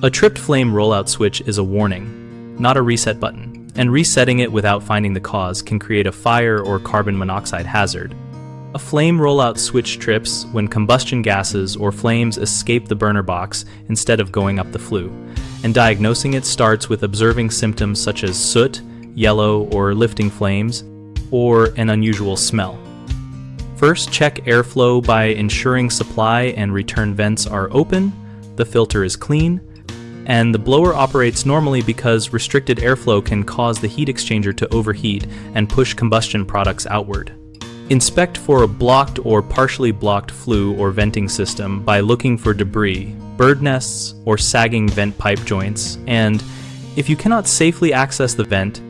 A tripped flame rollout switch is a warning, not a reset button, and resetting it without finding the cause can create a fire or carbon monoxide hazard. A flame rollout switch trips when combustion gases or flames escape the burner box instead of going up the flue, and diagnosing it starts with observing symptoms such as soot, yellow or lifting flames, or an unusual smell. First, check airflow by ensuring supply and return vents are open, the filter is clean, and the blower operates normally because restricted airflow can cause the heat exchanger to overheat and push combustion products outward. Inspect for a blocked or partially blocked flue or venting system by looking for debris, bird nests, or sagging vent pipe joints, and if you cannot safely access the vent,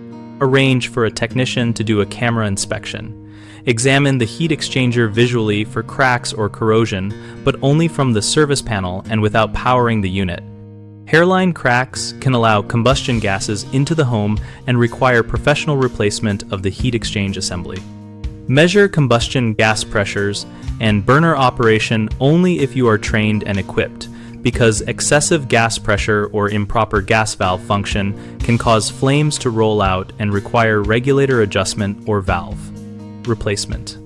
arrange for a technician to do a camera inspection. Examine the heat exchanger visually for cracks or corrosion, but only from the service panel and without powering the unit. Hairline cracks can allow combustion gases into the home and require professional replacement of the heat exchange assembly. Measure combustion gas pressures and burner operation only if you are trained and equipped, because excessive gas pressure or improper gas valve function can cause flames to roll out and require regulator adjustment or valve replacement.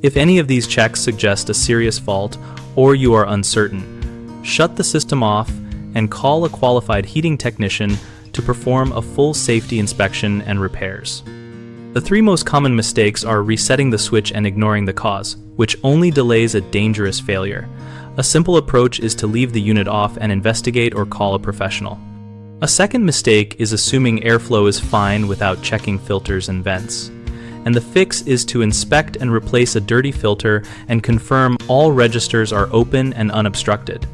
If any of these checks suggest a serious fault or you are uncertain, shut the system off and call a qualified heating technician to perform a full safety inspection and repairs. The three most common mistakes are resetting the switch and ignoring the cause, which only delays a dangerous failure. A simple approach is to leave the unit off and investigate or call a professional. A second mistake is assuming airflow is fine without checking filters and vents. And the fix is to inspect and replace a dirty filter and confirm all registers are open and unobstructed.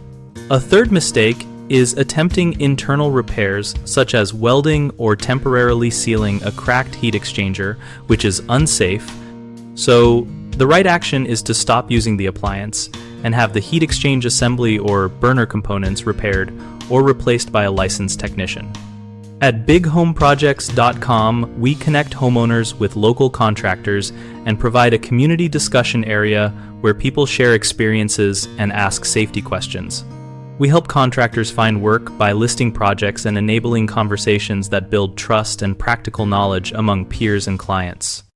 A third mistake is attempting internal repairs such as welding or temporarily sealing a cracked heat exchanger, which is unsafe. So the right action is to stop using the appliance and have the heat exchange assembly or burner components repaired or replaced by a licensed technician. At bighomeprojects.com, we connect homeowners with local contractors and provide a community discussion area where people share experiences and ask safety questions. We help contractors find work by listing projects and enabling conversations that build trust and practical knowledge among peers and clients.